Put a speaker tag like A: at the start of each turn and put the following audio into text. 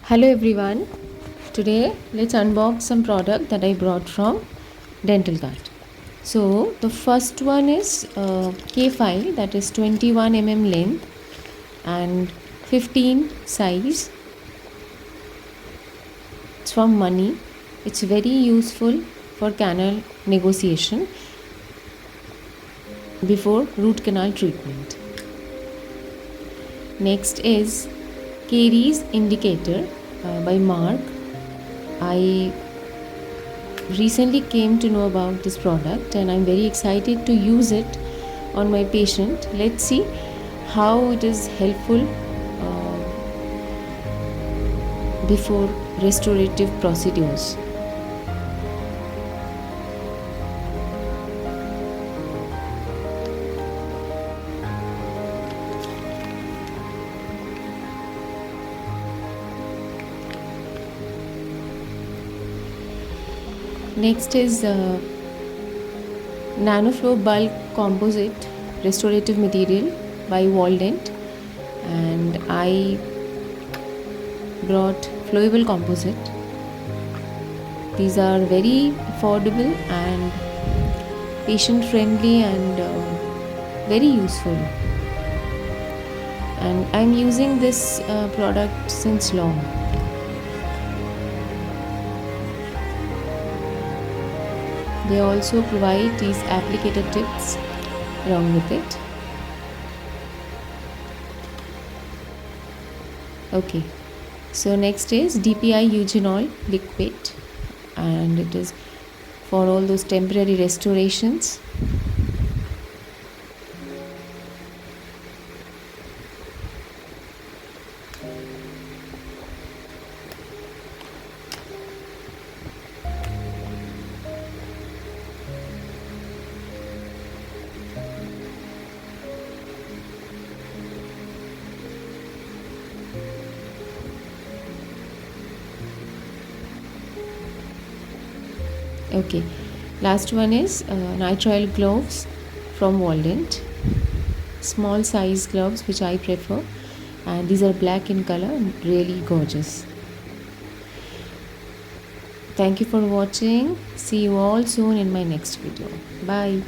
A: Hello everyone. Today let's unbox some product that I brought from DentalKart. So the first one is K file, that is 21 length and 15 size. It's from Money. It's very useful for canal negotiation before root canal treatment. Next is Caries indicator by Maarc. I recently came to know about this product and I'm very excited to use it on my patient. Let's see how it is helpful before restorative procedures. Next is NanoFlow bulk composite restorative material by Waldent, and I brought Flowable composite. These are very affordable and patient friendly and very useful, and I'm using this product since long. They also provide these applicator tips along with it. Okay, so next is DPI Eugenol liquid, and it is for all those temporary restorations. Okay, last one is Nitrile gloves from Waldent, small size gloves which I prefer, and these are black in color and really gorgeous. Thank you for watching. See you all soon in my next video. Bye.